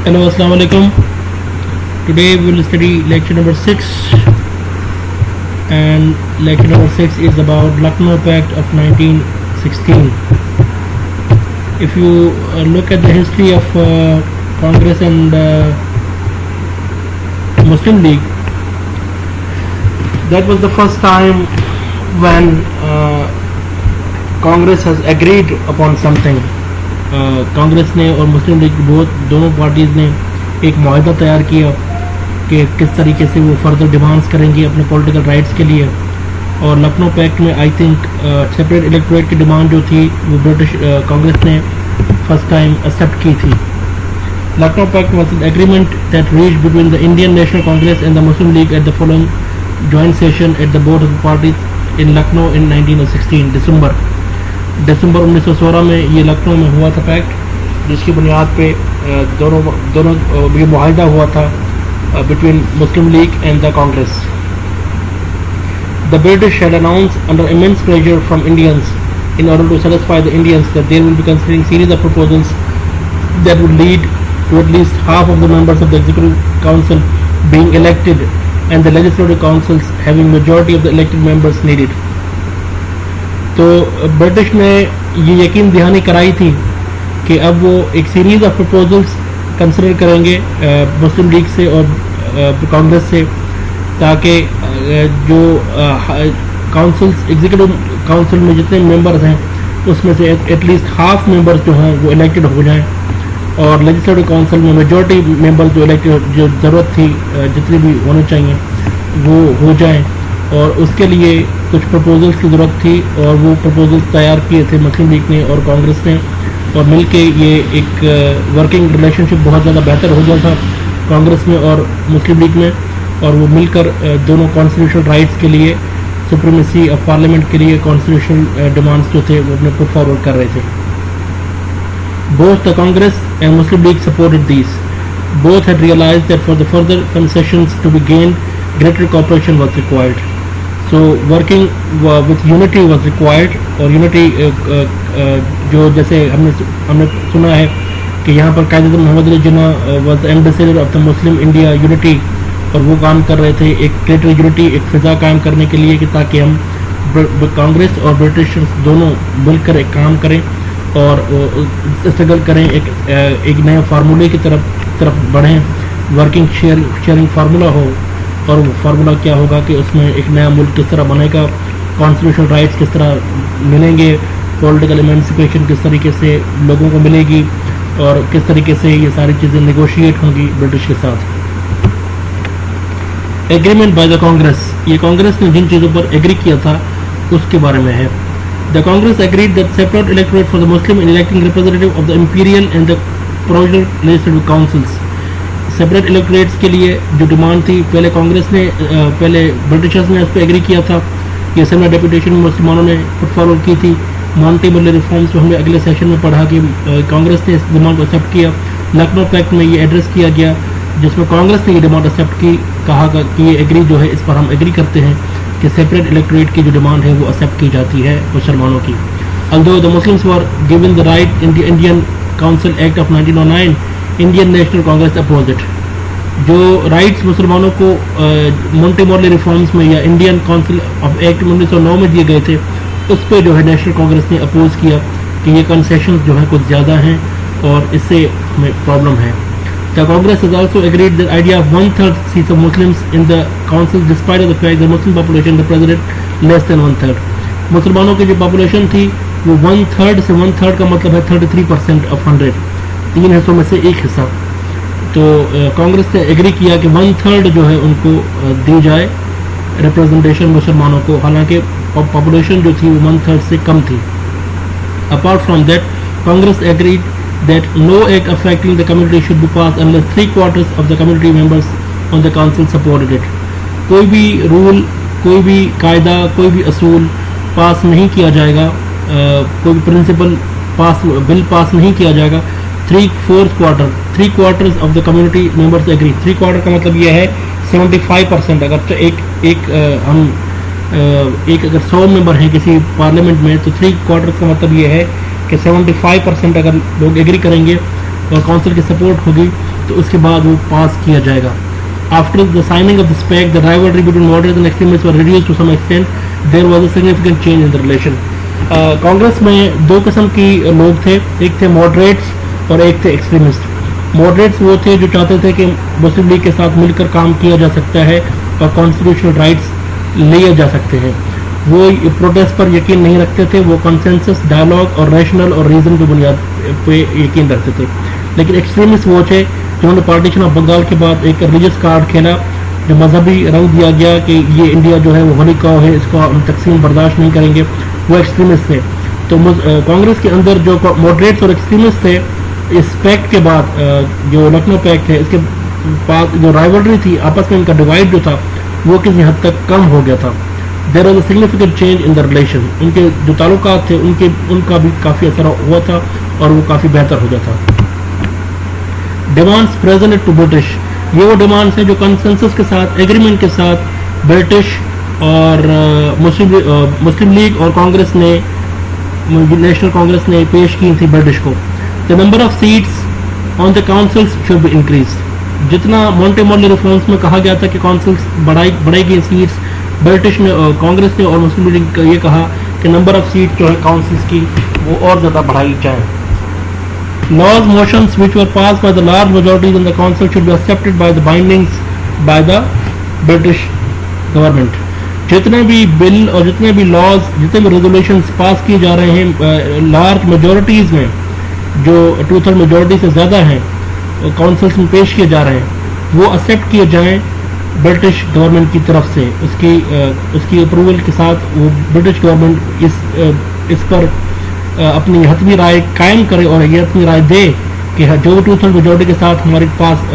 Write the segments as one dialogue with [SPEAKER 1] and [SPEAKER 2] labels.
[SPEAKER 1] Hello, Assalamu alaikum. Today we will study lecture number 6, and lecture number 6 is about Lucknow Pact of 1916. If you look at the history of Congress and Muslim League, that was the first time when Congress has agreed upon something. Congress نے اور مسلم league دونوں parties نے ایک معاہدہ تیار کیا کہ کس طریقے سے وہ فردر ڈیمانڈس کریں گے اپنے پولیٹیکل رائٹس کے لیے. اور لکھنؤ پیکٹ میں آئی تھنک سپریٹ الیکٹوریٹ کی ڈیمانڈ جو تھی وہ برٹش کانگریس نے فرسٹ ٹائم ایکسیپٹ کی تھی. Lucknow pact was an agreement that reach between the Indian National Congress and the Muslim League at the following joint session at the board of the parties in Lucknow in 1916 دسمبر 1916 میں یہ لکھنؤ میں ہوا تھا packet, جس کی بنیاد پہ دونوں یہ معاہدہ ہوا تھا between Muslim league and the Congress. The British had announced under immense pressure from Indians in order to satisfy the Indians that they will be considering series of proposals that would lead to at least half of the members of the executive council being elected and the legislative councils having majority of the elected members needed. تو British نے یہ یقین دہانی کرائی تھی کہ اب وہ ایک سیریز آف پروپوزلس کنسیڈر کریں گے مسلم لیگ سے اور کانگریس سے, تاکہ جو کاؤنسلس ایگزیکٹو کاؤنسل میں جتنے ممبرز ہیں اس میں سے ایٹ لیسٹ ہاف ممبرز جو ہیں وہ الیکٹڈ ہو جائیں, اور لیجسلیٹو کاؤنسل میں میجورٹی ممبر جو الیکٹڈ جو ضرورت تھی جتنی بھی ہونے چاہیے وہ ہو جائیں. اور اس کے لیے کچھ پرپوزلس کی ضرورت تھی, اور وہ پرپوزلس تیار کیے تھے مسلم لیگ نے اور کانگریس نے, اور مل کے یہ ایک ورکنگ ریلیشن شپ بہت زیادہ بہتر ہو گیا تھا کانگریس میں اور مسلم لیگ میں, اور وہ مل کر دونوں کانسٹیٹیوشنل رائٹس کے لیے, سپریمیسی آف پارلیمنٹ کے لیے کانسٹیٹیوشنل ڈیمانڈس جو تھے وہ اپنے پٹ فارورڈ کر رہے تھے. Both the Congress and Muslim League supported these. Both had realized that for the further concessions to be gained, greater cooperation was required. So working with unity was required, اور unity جو جیسے ہم نے سنا ہے کہ یہاں پر قائد اعظم محمد Ali Jinnah was the ambassador of the Muslim India unity, اور وہ کام کر رہے تھے ایک greater unity, ایک فضا قائم کرنے کے لیے کہ تاکہ ہم کانگریس اور برٹش دونوں مل کر ایک کام کریں اور اسٹرگل کریں, ایک نئے فارمولے کی طرف بڑھیں, ورکنگ شیئرنگ فارمولہ ہو. اور وہ فارمولہ کیا ہوگا کہ اس میں ایک نیا ملک کس طرح بنے گا, کانسٹیٹیوشنل رائٹس کس طرح ملیں گے, پولیٹیکل ایمانسپیشن کس طریقے سے لوگوں کو ملے گی, اور کس طریقے سے یہ ساری چیزیں نیگوشیٹ ہوں گی برٹش کے ساتھ. ایگریمنٹ بائی دا کانگریس, یہ کانگریس نے جن چیزوں پر ایگری کیا تھا اس کے بارے میں ہے. The Congress agreed that separate electorate for the Muslim in electing representative of the imperial and the provincial legislative councils. Separate electorates کے لیے جو ڈیمانڈ تھی, پہلے کانگریس نے پہلے برٹشرز نے اس پہ ایگری کیا تھا, یہ اسمبلی ڈیپوٹیشن میں مسلمانوں نے پٹ فارورڈ کی تھی. مانٹی ملے ریفارمس میں ہم نے اگلے سیشن میں پڑھا کہ کانگریس نے اس ڈیمانڈ کو ایکسیپٹ کیا. لکھنؤ پیکٹ میں یہ ایڈریس کیا گیا جس میں کانگریس نے یہ ڈیمانڈ ایکسیپٹ کی, کہا کہ یہ ایگری جو ہے اس پر ہم ایگری کرتے ہیں کہ سپریٹ الیکٹوریٹ کی جو ڈیمانڈ ہے وہ ایکسیپٹ کی جاتی ہے مسلمانوں کی. although the Muslims were given the right in the Indian Council Act of 1909, Indian National Congress opposed it. جو رائٹس مسلمانوں کو مونٹی مورلی ریفارمس میں یا انڈین کونسل آف ایکٹ 1909 میں دیے گئے تھے, اس پہ جو ہے نیشنل کانگریس نے اپوز کیا کہ یہ کنسیشنز جو ہیں کچھ زیادہ ہیں اور اس سے ہمیں پرابلم ہے. The Congress has also agreed the idea of 1/3 seats of Muslims in the council despite of the fact that Muslim population represented less than 1/3. مسلمانوں کی جو پاپولیشن تھی وہ 1/3 سے 1/3 کا مطلب ہے 33% of 100, 3 حصوں میں سے ایک حصہ. تو کانگریس نے ایگری کیا کہ 1/3 جو ہے ان کو دی جائے ریپرزنٹیشن مسلمانوں کو, حالانکہ پاپولیشن جو تھی وہ 1/3 سے کم تھی. Apart from that, Congress agreed that no act affecting the community should be passed unless 3/4 of the community members on the council supported it. کوئی بھی رول, کوئی بھی قاعدہ, کوئی بھی اصول پاس نہیں کیا جائے گا, کوئی بھی پرنسپل بل پاس نہیں کیا جائے گا 3/4 of the community members agree. 3/4 کا مطلب یہ ہے 75%. اگر ایک اگر 100 ممبر ہیں کسی پارلیمنٹ میں تو 3/4 کا مطلب یہ ہے کہ 75% اگر لوگ ایگری کریں گے اور کونسل کی سپورٹ ہوگی تو اس کے بعد وہ پاس کیا جائے گا. After the signing of this pact, the rivalry between moderates and extremists were reduced to some extent. There was a significant change in the relation. Congress میں دو قسم کی لوگ تھے, ایک تھے ماڈریٹس اور ایک تھے ایکسٹریمسٹ. ماڈریٹس وہ تھے جو چاہتے تھے کہ مسلم لیگ کے ساتھ مل کر کام کیا جا سکتا ہے اور کانسٹیٹیوشنل رائٹس لیے جا سکتے ہیں. وہ پروٹیسٹ پر یقین نہیں رکھتے تھے, وہ کنسنسس, ڈائلاگ اور ریشنل اور ریزن کی بنیاد پہ یقین رکھتے تھے. لیکن ایکسٹریمسٹ وہ تھے جنہوں نے پارٹیشن آف بنگال کے بعد ایک ریلیجس کارڈ کھیلا, جو مذہبی رنگ دیا گیا کہ یہ انڈیا جو ہے وہ ہولی کاؤ ہے, اس کو ہم تقسیم برداشت نہیں کریں گے. وہ ایکسٹریمسٹ تھے. تو کانگریس کے اندر جو ماڈریٹس اور ایکسٹریمسٹ تھے, اس پیکٹ کے بعد جو لکھنؤ پیکٹ ہے, اس کے بعد جو رائیولری تھی آپس میں ان کا ڈیوائڈ جو تھا وہ کسی حد تک کم ہو گیا تھا. There was a significant change in the relation. ان کے جو تعلقات تھے ان کا بھی کافی اثر ہوا تھا اور وہ کافی بہتر ہو گیا تھا. ڈیمانڈس پریزنٹ ٹو برٹش, یہ وہ ڈیمانڈس ہیں جو کنسنسس کے ساتھ, ایگریمنٹ کے ساتھ برٹش اور مسلم لیگ اور کانگریس نے, نیشنل کانگریس نے پیش کی تھی برٹش کو. The number of seats on the councils should be increase. جتنا مونٹے مارلی ریفارمس میں کہا گیا تھا کہ کاؤنسلس بڑھائی گئی سیٹس, برٹش نے, کانگریس نے اور مسلم لیگ نے یہ کہا کہ نمبر آف سیٹ جو ہے کاؤنسلس کی وہ اور زیادہ بڑھائی جائیں. Laws motions which were passed by the large majorities in the council should be accepted by the bindings by the British government. جتنے بھی بل اور جتنے بھی لاز, جتنے بھی ریزولوشنز پاس کیے جا رہے ہیں لارج میجورٹیز میں, جو 2/3 میجورٹی سے زیادہ ہیں کاؤنسلس میں پیش کیے جا رہے ہیں, وہ ایکسیپٹ کیے جائیں برٹش گورنمنٹ کی طرف سے. اس کی اپروول کے ساتھ وہ برٹش گورنمنٹ اس پر اپنی حتمی رائے قائم کرے اور یہ حتمی رائے دے کہ جو 2/3 میجورٹی کے ساتھ ہمارے پاس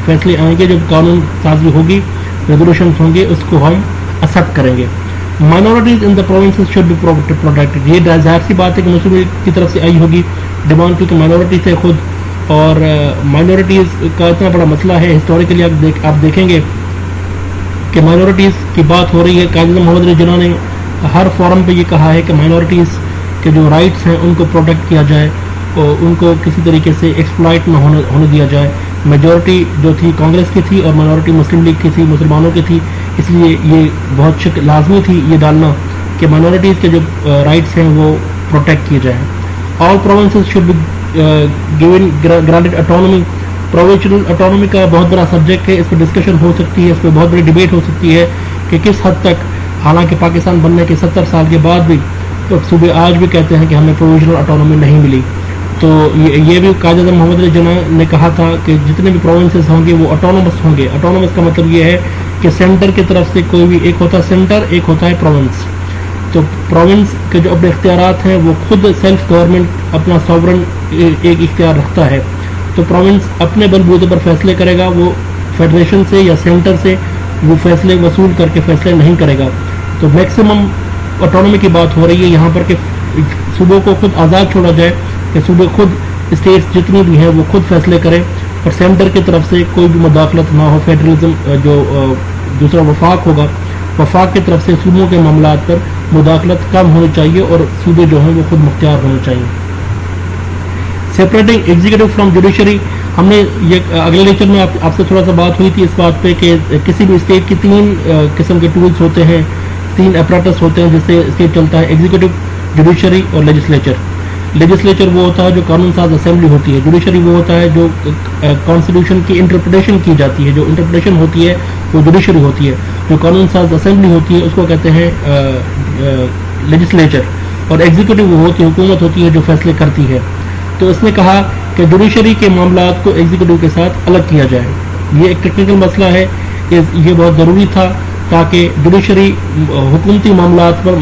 [SPEAKER 1] فیصلے آئیں گے, جب قانون سازی ہوگی, ریزولوشنس ہوں گے, اس کو ہم ایکسیپٹ کریں گے. Minorities in the provinces should be protected. یہ ظاہر سی بات ہے کہ مسلم لیگ کی طرف سے آئی ہوگی ڈیمانڈ, کیونکہ مائنورٹی تھے خود, اور مائنورٹیز کا اتنا بڑا مسئلہ ہے. ہسٹوریکلی آپ دیکھیں گے کہ مائنورٹیز کی بات ہو رہی ہے. قائد اعظم محمد علی جناح نے ہر فورم پہ یہ کہا ہے کہ مائنورٹیز کے جو رائٹس ہیں ان کو پروٹیکٹ کیا جائے اور ان کو کسی طریقے سے ایکسپلائٹ نہ ہونے دیا جائے. میجورٹی جو تھی کانگریس کی تھی اور مائنورٹی مسلم لیگ کی تھی, مسلمانوں کی تھی, اس لیے یہ بہت لازمی تھی یہ ڈالنا کہ مائنورٹیز کے جو رائٹس ہیں وہ پروٹیکٹ کیے جائیں. All provinces should be given granted autonomy. Provincial autonomy کا بہت بڑا سبجیکٹ ہے, اس پہ ڈسکشن ہو سکتی ہے, اس پہ بہت بڑی ڈیبیٹ ہو سکتی ہے کہ کس حد تک, حالانکہ پاکستان بننے کے 70 سال کے بعد بھی صوبے آج بھی کہتے ہیں کہ ہمیں پروویژنل اٹانومی نہیں ملی. تو یہ بھی قائد اعظم محمد علی جناح نے کہا تھا کہ جتنے بھی پروونسز ہوں گے وہ اٹانومس ہوں گے. اٹانومس کا مطلب یہ ہے کہ سینٹر کی طرف سے کوئی بھی, ایک ہوتا ہے سینٹر, ایک ہوتا ہے پروونس. تو پروونس کے جو اپنے اختیارات ہیں وہ خود سیلف گورنمنٹ اپنا ساورن ایک اختیار رکھتا ہے. تو پروونس اپنے بل بوتے پر فیصلے کرے گا, وہ فیڈریشن سے یا سینٹر سے وہ فیصلے وصول کر کے فیصلے نہیں کرے گا. تو میکسیمم اٹانومی کی بات ہو رہی ہے یہاں پر کہ صوبوں کو خود آزاد چھوڑا جائے, کہ صوبے خود, اسٹیٹس جتنی بھی ہیں وہ خود فیصلے کریں اور سینٹر کی طرف سے کوئی بھی مداخلت نہ ہو. فیڈرلزم جو دوسرا وفاق ہوگا, وفاق کی طرف سے صوبوں کے معاملات پر مداخلت کم ہونی چاہیے اور صوبے جو ہیں وہ خود مختار ہونے چاہیے. سیپریٹنگ ایگزیکٹو فرام جوڈیشری, ہم نے یہ اگلے لیکچر میں آپ سے تھوڑا سا بات ہوئی تھی اس بات پہ کہ کسی بھی اسٹیٹ کی 3 قسم کے ٹولز ہوتے ہیں, 3 اپریٹس ہوتے ہیں جس سے اسٹیٹ چلتا ہے, ایگزیکٹو, جوڈیشری اور لیجسلیچر. لیجسلیچر وہ ہوتا ہے جو قانون ساز اسمبلی ہوتی ہے. جوڈیشری وہ ہوتا ہے جو کانسٹیٹیوشن کی انٹرپریٹیشن کی جاتی ہے, جو انٹرپریٹیشن ہوتی ہے وہ جوڈیشری ہوتی ہے. جو قانون ساز اسمبلی ہوتی ہے اس کو کہتے ہیں لیجسلیچر, اور ایگزیکٹو وہ ہوتی ہے, حکومت ہوتی ہے جو فیصلے کرتی ہے. تو اس نے کہا کہ جوڈیشری کے معاملات کو ایگزیکٹو کے ساتھ الگ کیا جائے. یہ ایک ٹیکنیکل مسئلہ ہے, یہ بہت ضروری تھا تاکہ جوڈیشری حکومتی معاملات پر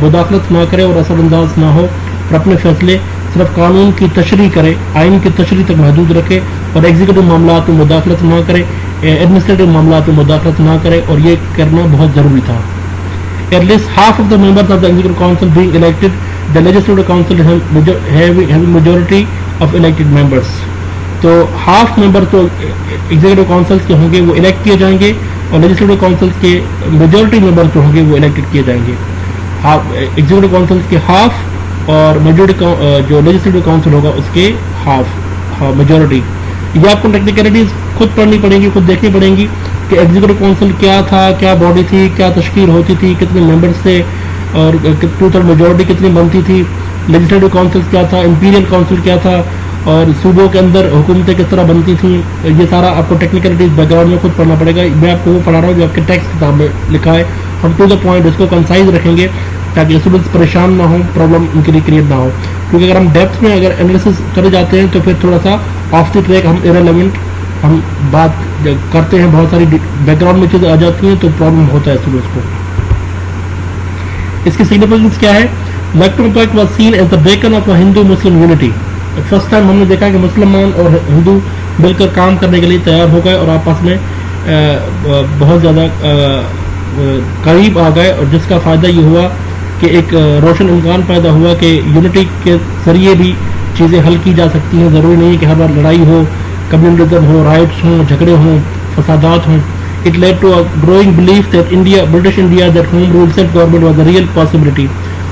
[SPEAKER 1] مداخلت نہ کرے اور اثر انداز نہ ہو, اور اپنے فیصلے صرف قانون کی تشریح کرے, آئین کی تشریح تک محدود رکھے, اور ایگزیکٹو معاملات میں مداخلت نہ کرے, ایڈمنسٹریٹو معاملات میں مداخلت نہ کرے, اور یہ کرنا بہت ضروری تھا. At least half of the members of the Executive Council being elected, the Legislative Council having majority of elected members. تو ہاف ممبر تو ایگزیکٹو کاؤنسلس کے ہوں گے وہ الیکٹ کیے جائیں گے, اور لیجسلیٹو کاؤنسلس کے میجورٹی ممبر جو ہوں گے وہ الیکٹڈ کیے جائیں گے. ایگزیکٹو کاؤنسلس کے ہاف اور میجورٹی جو لیجسلیٹو کاؤنسل ہوگا اس کے ہاف میجورٹی. یہ آپ کو ٹیکنیکلٹیز خود پڑھنی پڑیں گی, خود دیکھنی پڑیں گی کہ ایگزیکٹو کونسل کیا تھا, کیا باڈی تھی, کیا تشکیل ہوتی تھی, کتنے ممبرس تھے اور 2/3 میجورٹی کتنی بنتی تھی, لیجسلیٹو کونسل کیا تھا, امپیریل کونسل کیا تھا, اور صوبوں کے اندر حکومتیں کس طرح بنتی تھیں. یہ سارا آپ کو ٹیکنیکلٹیز بیک گراؤنڈ میں خود پڑھنا پڑے گا. میں آپ کو وہ پڑھا رہا ہوں جو آپ کے ٹیکسٹ کتاب میں لکھا ہے. ہم ٹو دا پوائنٹ اس کو کنسائز رکھیں گے تاکہ اسٹوڈنٹس پریشان نہ ہوں, پرابلم ان کے لیے کریٹ نہ ہو. کیونکہ اگر ہم ڈیپتھ میں اگر انالیسس کرے جاتے ہیں تو پھر تھوڑا سا آف دی ٹریک ہم ایرریلیونٹ ہم بات کرتے ہیں, بہت ساری بیک گراؤنڈ میں چیزیں آ جاتی ہیں تو پرابلم ہوتا ہے اسٹوڈنٹس کو. اس کی سگنیفیکینس کیا ہے؟ Lucknow pact was seen as the beacon of Hindu Muslim unity. First time ہم نے دیکھا کہ مسلمان اور ہندو مل کر کام کرنے کے لیے تیار ہو گئے اور آپس میں بہت زیادہ قریب آ گئے, اور جس کا فائدہ یہ ہوا کہ ایک روشن امکان پیدا ہوا کہ یونٹی کے ذریعے بھی چیزیں حل کی جا سکتی ہیں. ضروری نہیں کہ ہر بار لڑائی ہو, کمیونلزم ہو, رائٹس ہوں, جھگڑے ہوں, فسادات ہوں. It led to a growing belief that British India, that home rule self-government was a real possibility.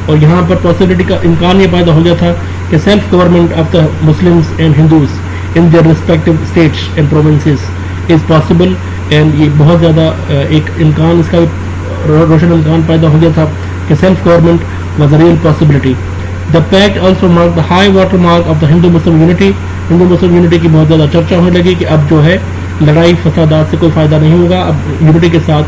[SPEAKER 1] اور یہاں پر پاسبلٹی کا امکان یہ پیدا ہو گیا تھا کہ self government of the Muslims and Hindus in their respective states and provinces is possible. And یہ بہت زیادہ ایک امکان, اس کا روشن امکان پیدا ہو گیا تھا کہ self government was a real possibility. The packet also mark the high water mark of the Hindu Muslim unity. Hindu Muslim unity کی بہت زیادہ چرچا ہونے لگی کہ اب جو ہے لڑائی فسادات سے کوئی فائدہ نہیں ہوگا, اب یونٹی کے ساتھ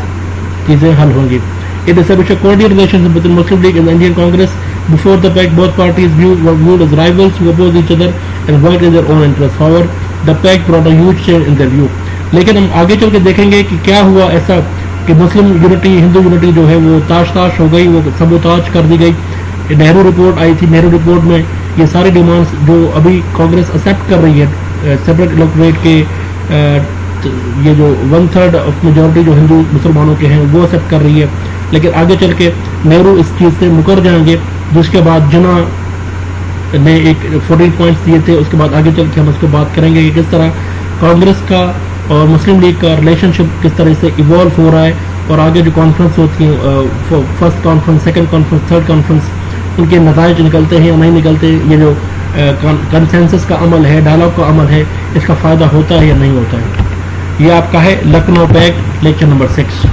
[SPEAKER 1] چیزیں حل ہوں گی. It established a cordial relationship between Muslim League and the Indian Congress. Before the pact, both parties were viewed as rivals who opposed each other and worked in their own interests. However, the pact brought a huge change in their view. لیکن ہم آگے چل کے دیکھیں گے کہ کیا ہوا ایسا کہ مسلم یونٹی, ہندو یونٹی جو ہے وہ تاش ہو گئی, وہ سبوتاج کر دی گئی. نہرو رپورٹ آئی تھی, نہرو رپورٹ میں یہ ساری ڈیمانڈس جو ابھی کانگریس ایکسیپٹ کر رہی ہے سیپریٹ الیکٹوریٹ کے, یہ جو 1/3 آف میجورٹی جو ہندو مسلمانوں کے ہیں وہ ایکسیپٹ کر رہی ہے. لیکن آگے چل کے نہرو اس چیز سے مکر جائیں گے, جس کے بعد جنا نے ایک 14 پوائنٹس دیے تھے. اس کے بعد آگے چل کے ہم اس کو بات کریں گے کہ کس طرح کانگریس کا اور مسلم لیگ کا ریلیشن شپ کس طرح سے ایوالو ہو رہا ہے, اور آگے جو کانفرنس ہوتی ہیں, first conference, second conference, third conference, ان کے نتائج نکلتے ہیں یا نہیں نکلتے. یہ جو کنسنسس کا عمل ہے, ڈائلاگ کا عمل ہے, اس کا فائدہ ہوتا ہے یا نہیں ہوتا ہے. یہ آپ کا ہے لکھنؤ پیکٹ لیکچر نمبر 6.